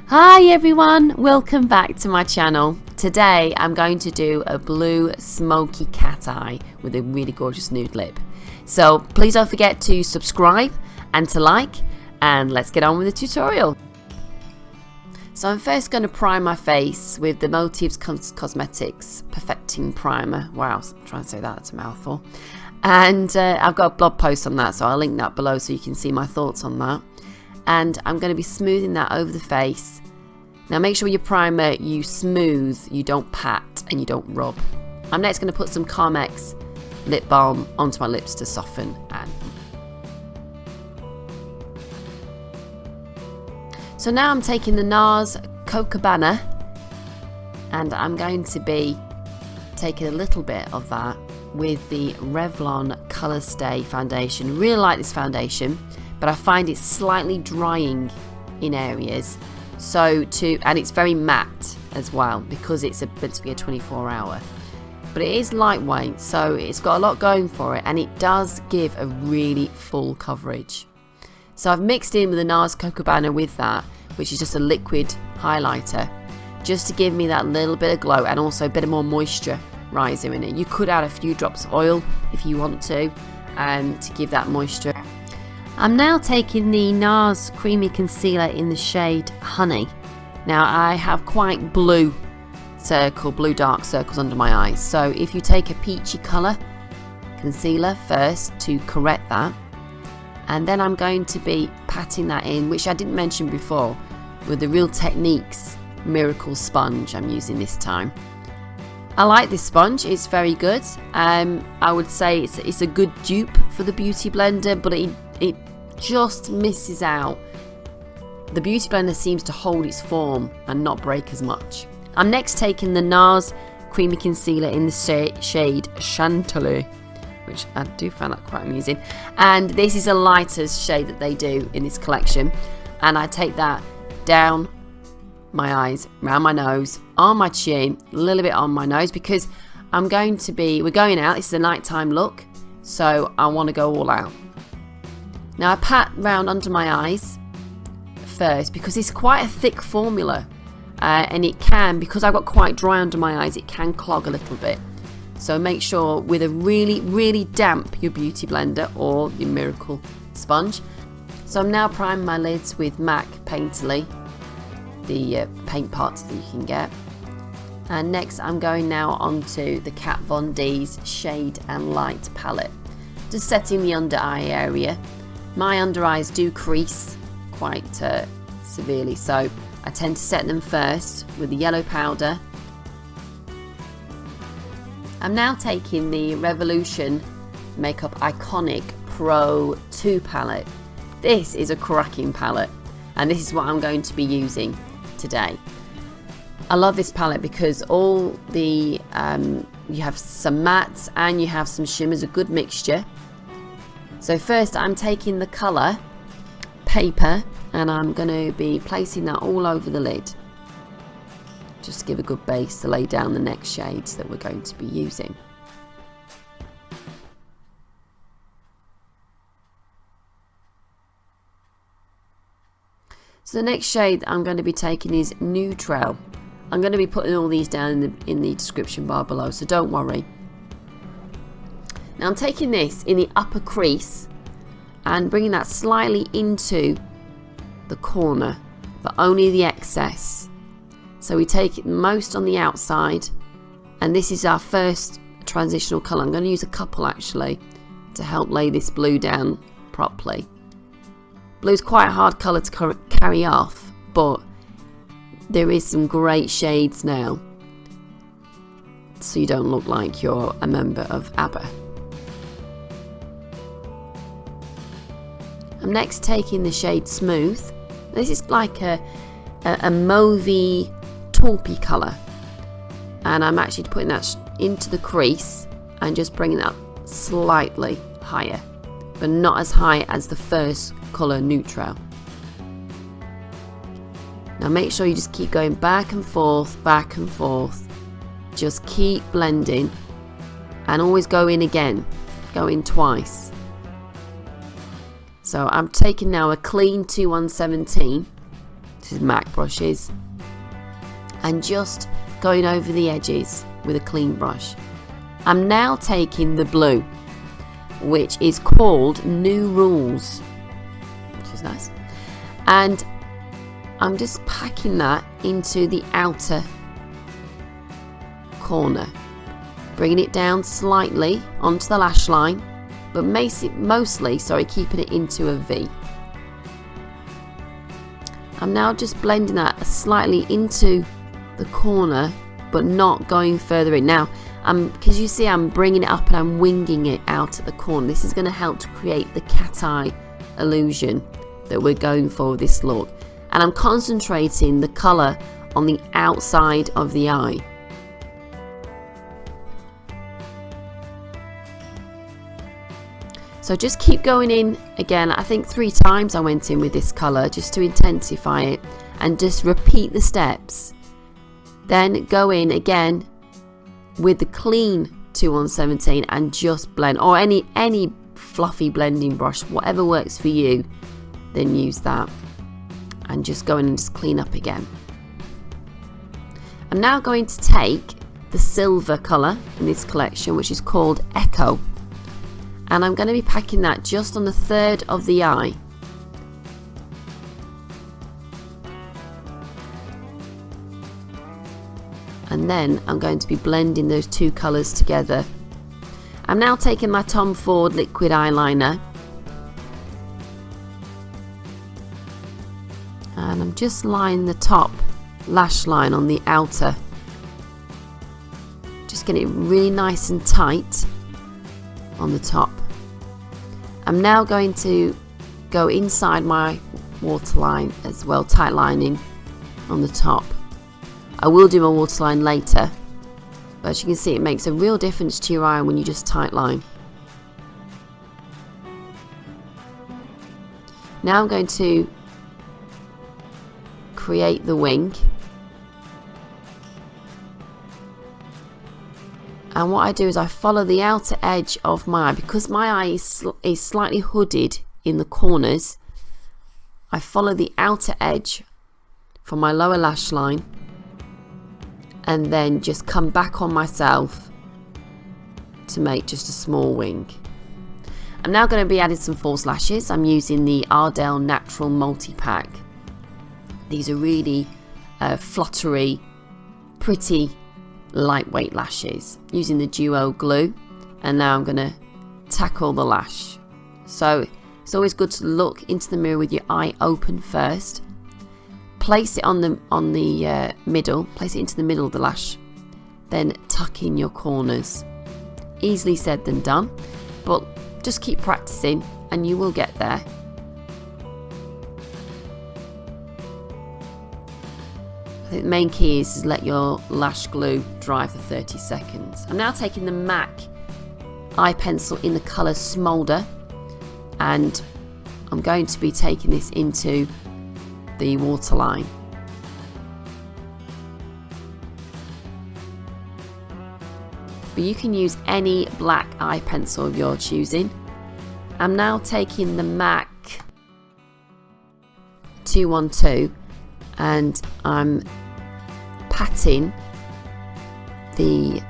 Hi everyone, welcome back to my channel. Today I'm going to do a Blue Smokey Cat Eye with a really gorgeous nude lip. So please don't forget to subscribe and to like, and let's get on with the tutorial. So I'm first going to prime my face with the Motives Cosmetics Perfecting Primer. Wow, I'm trying to say that, that's a mouthful. And I've got a blog post on that, so I'll link that below so you can see my thoughts on that. And I'm going to be smoothing that over the face. Now make sure your primer you smooth, you don't pat and you don't rub. I'm next going to put some Carmex Lip Balm onto my lips to soften. So now I'm taking the Nars Copcacbana and I'm going to be taking a little bit of that with the Revlon Colorstay foundation. Really like this foundation, but I find it slightly drying in areas. And it's very matte as well because it's meant to be a 24-hour. But it is lightweight, so it's got a lot going for it, and it does give a really full coverage. So I've mixed in with the Nars Copcacbana with that, which is just a liquid highlighter, just to give me that little bit of glow and also a bit more moisturizer in it. You could add a few drops of oil if you want to give that moisture. I'm now taking the Nars Creamy Concealer in the shade Honey. Now I have quite blue dark circles under my eyes. So if you take a peachy colour concealer first to correct that, and then I'm going to be patting that in, which I didn't mention before, with the Real Techniques Miracle Sponge I'm using this time. I like this sponge, it's very good. I would say it's a good dupe for the Beauty Blender, but it just misses out. The Beauty Blender seems to hold its form and not break as much. I'm next taking the Nars Creamy Concealer in the shade Chantilly, which I do find that quite amusing. And this is a lighter shade that they do in this collection. And I take that down my eyes, around my nose, on my chin, a little bit on my nose, because we're going out, this is a nighttime look, so I want to go all out. Now I pat round under my eyes first because it's quite a thick formula, and it can, because I've got quite dry under my eyes, it can clog a little bit. So make sure with a really damp your Beauty Blender or your Miracle Sponge. So I'm now priming my lids with MAC Painterly, the paint pots that you can get. And next I'm going now onto the Kat Von D's Shade and Light palette, just setting the under eye area. My under eyes do crease quite severely, so I tend to set them first with the yellow powder. I'm now taking the Revolution Makeup Iconic Pro 2 palette. This is a cracking palette, and this is what I'm going to be using today. I love this palette because all the you have some mattes and you have some shimmers, a good mixture. So first I'm taking the colour Paper and I'm going to be placing that all over the lid, just to give a good base to lay down the next shades that we're going to be using. So the next shade I'm going to be taking is New-Tral. I'm going to be putting all these down in the description bar below, so don't worry. Now I'm taking this in the upper crease and bringing that slightly into the corner, but only the excess. So we take it most on the outside, and this is our first transitional colour. I'm going to use a couple actually to help lay this blue down properly. Blue's quite a hard colour to carry off, but there is some great shades now, so you don't look like you're a member of ABBA. I'm next taking the shade Smooth. This is like a mauvey taupey colour, and I'm actually putting that into the crease and just bringing that slightly higher, but not as high as the first colour New-Tral. Now make sure you just keep going back and forth, just keep blending, and always go in again, go in twice. So I'm taking now a clean 2117 this is MAC brushes, and just going over the edges with a clean brush. I'm now taking the blue, which is called New-Tral, which is nice, and I'm just packing that into the outer corner, bringing it down slightly onto the lash line, but mostly keeping it into a V. I'm now just blending that slightly into the corner, but not going further in. Now, because you see I'm bringing it up and I'm winging it out at the corner. This is going to help to create the cat eye illusion that we're going for with this look. And I'm concentrating the colour on the outside of the eye. So just keep going in again. I think 3 times I went in with this colour just to intensify it, and just repeat the steps. Then go in again with the clean 2117 and just blend, or any fluffy blending brush, whatever works for you, then use that, and just go in and just clean up again. I'm now going to take the silver colour in this collection, which is called Echo, and I'm going to be packing that just on the third of the eye. And then I'm going to be blending those 2 colours together. I'm now taking my Tom Ford liquid eyeliner, and I'm just lining the top lash line on the outer, just getting it really nice and tight on the top. I'm now going to go inside my waterline as well, tight lining on the top. I will do my waterline later, but as you can see, it makes a real difference to your eye when you just tight line. Now I'm going to create the wing, and what I do is I follow the outer edge of my eye. Because my eye is slightly hooded in the corners, I follow the outer edge from my lower lash line, and then just come back on myself to make just a small wing. I'm now going to be adding some false lashes. I'm using the Ardell Natural Multi-Pack. These are really fluttery, pretty, lightweight lashes, using the duo glue. And now I'm going to tackle the lash. So it's always good to look into the mirror with your eye open first. Place it on the middle, place it into the middle of the lash, then tuck in your corners. Easily said than done, but just keep practicing and you will get there. I think the main key is let your lash glue dry for 30 seconds. I'm now taking the MAC eye pencil in the colour Smoulder, and I'm going to be taking this into the waterline. But you can use any black eye pencil of your choosing. I'm now taking the MAC 212 and I'm patting the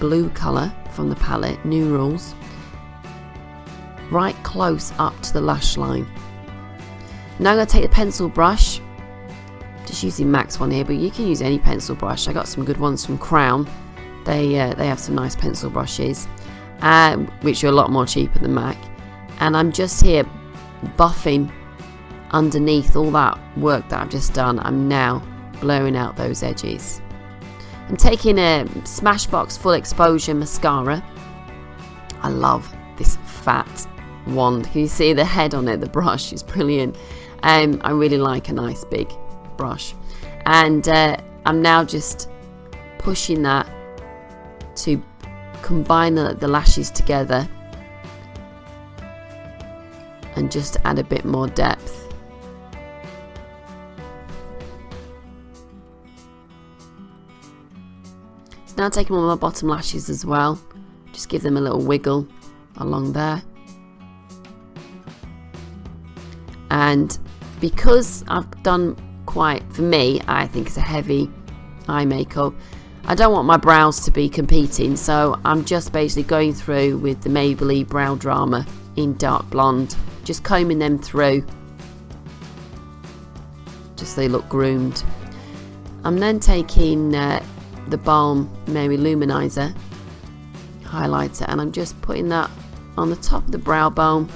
blue colour from the palette, New-Tral, right close up to the lash line. Now I'm going to take the pencil brush, just using MAC's one here, but you can use any pencil brush. I got some good ones from Crown. They have some nice pencil brushes, which are a lot more cheaper than MAC. And I'm just here buffing underneath all that work that I've just done. I'm now blurring out those edges. I'm taking a SmashBox Full Exposure Mascara. I love this fat wand. Can you see the head on it? The brush is brilliant. I really like a nice big brush, and I'm now just pushing that to combine the lashes together and just add a bit more depth. So now taking all my bottom lashes as well, just give them a little wiggle along there. And because I've done quite, for me, I think it's a heavy eye makeup. I don't want my brows to be competing, so I'm just basically going through with the Maybelline Brow Drama in dark blonde, just combing them through, just so they look groomed. I'm then taking the Balm Lou Manizer highlighter, and I'm just putting that on the top of the brow bone.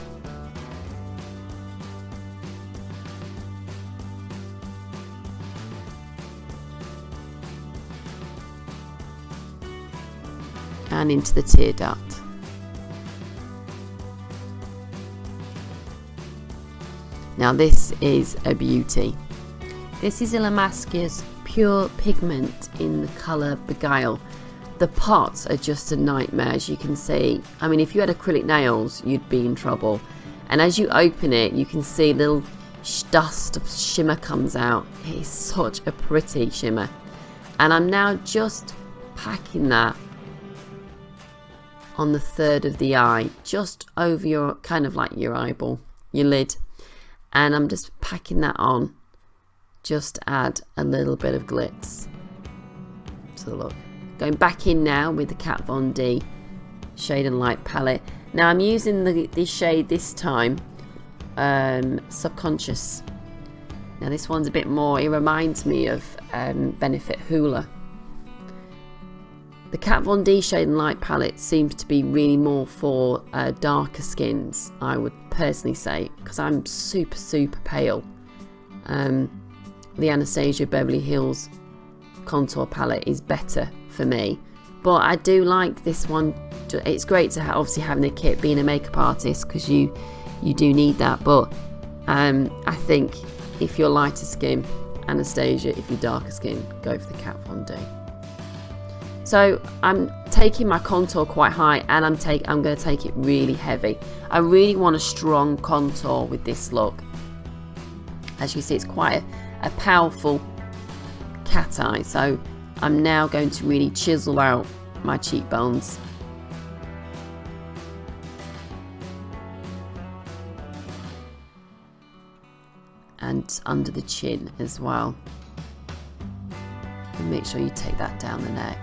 And into the tear duct. Now this is a beauty. This is Illamasqua's Pure Pigment in the colour Beguile. The pots are just a nightmare, as you can see. I mean, if you had acrylic nails, you'd be in trouble. And as you open it, you can see a little dust of shimmer comes out. It's such a pretty shimmer. And I'm now just packing that on the third of the eye, just over your, kind of like your eyeball, your lid. And I'm just packing that on, just to add a little bit of glitz to the look. Going back in now with the Kat Von D Shade & Light palette. Now I'm using this shade this time, Subconscious. Now this one's a bit more, it reminds me of Benefit Hoola. The Kat Von D Shade & Light palette seems to be really more for darker skins, I would personally say, because I'm super pale. The Anastasia Beverly Hills contour palette is better for me, but I do like this one. It's great to obviously having a kit, being a makeup artist, because you do need that, but I think if you're lighter skin, Anastasia; if you're darker skin, go for the Kat Von D. So I'm taking my contour quite high, and I'm going to take it really heavy. I really want a strong contour with this look. As you see, it's quite a powerful cat eye. So I'm now going to really chisel out my cheekbones. And under the chin as well. And make sure you take that down the neck.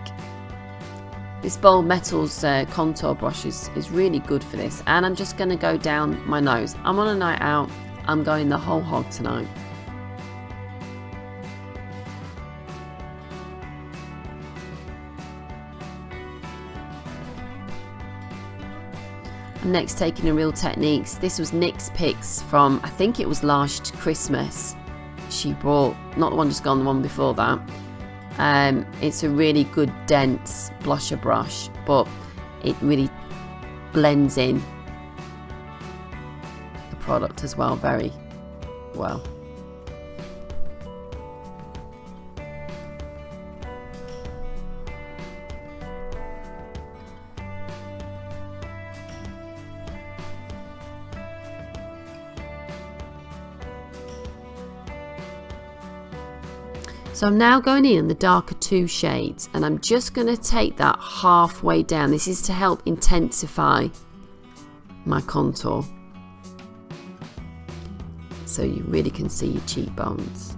This Bold Metals contour brush is really good for this, and I'm just going to go down my nose. I'm on a night out, I'm going the whole hog tonight. I'm next taking a Real Techniques. This was Nick's picks from, I think it was last Christmas. She brought, not the one just gone, the one before that. It's a really good dense blusher brush, but it really blends in the product as well very well. So I'm now going in the darker 2 shades, and I'm just going to take that halfway down. This is to help intensify my contour, so you really can see your cheekbones.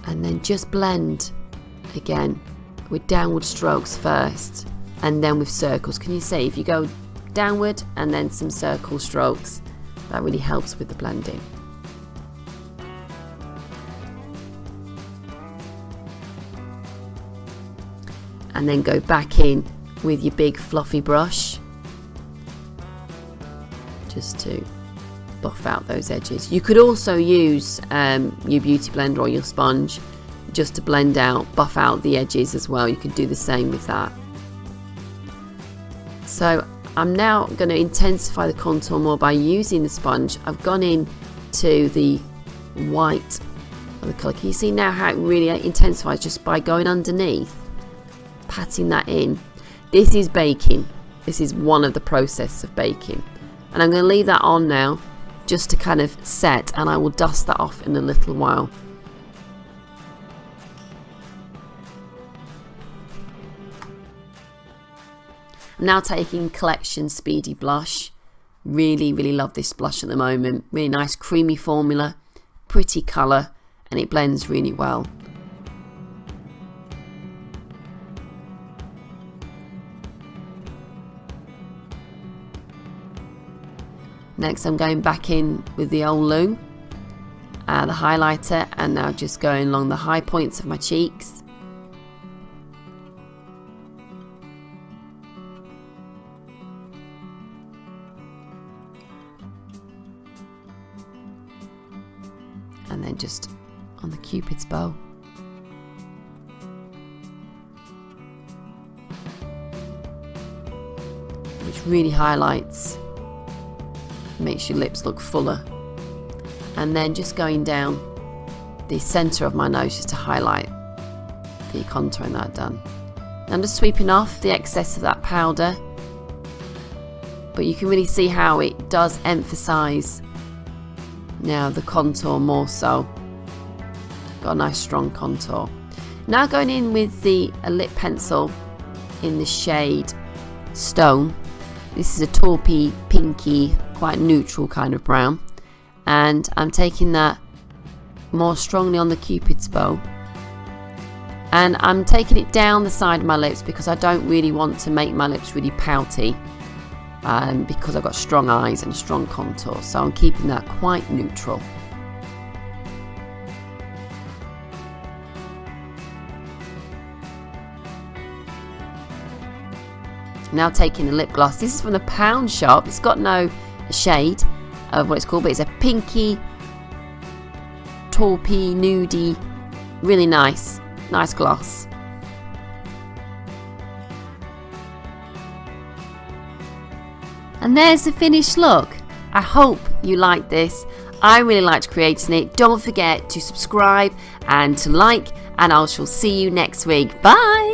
And then just blend again with downward strokes first, and then with circles. Can you see if you go downward and then some circle strokes, that really helps with the blending. And then go back in with your big fluffy brush just to buff out those edges. You could also use your beauty blender or your sponge just to blend out, buff out the edges as well. You could do the same with that. So I'm now going to intensify the contour more by using the sponge. I've gone in to the white of the colour. Can you see now how it really intensifies just by going underneath? Patting that in. This is baking. This is one of the process of baking, and I'm going to leave that on now just to kind of set, and I will dust that off in a little while. I'm now taking Collection Speedy blush. Really love this blush at the moment. Really nice creamy formula, pretty colour and it blends really well. Next I'm going back in with the Old Lou, the highlighter, and now just going along the high points of my cheeks. And then just on the Cupid's bow. Which really highlights, makes your lips look fuller. And then just going down the centre of my nose just to highlight the contouring that I've done. Now I'm just sweeping off the excess of that powder, but you can really see how it does emphasise now the contour more so. Got a nice strong contour. Now going in with the lip pencil in the shade Stone. This is a taupey, pinky, quite neutral kind of brown, and I'm taking that more strongly on the Cupid's bow, and I'm taking it down the side of my lips because I don't really want to make my lips really pouty, because I've got strong eyes and a strong contour, so I'm keeping that quite neutral. Now taking the lip gloss. This is from the Pound Shop. It's got no shade of what it's called, but it's a pinky, taupey, nudie, really nice gloss. And there's the finished look. I hope you liked this. I really liked creating it. Don't forget to subscribe and to like, and I shall see you next week. Bye!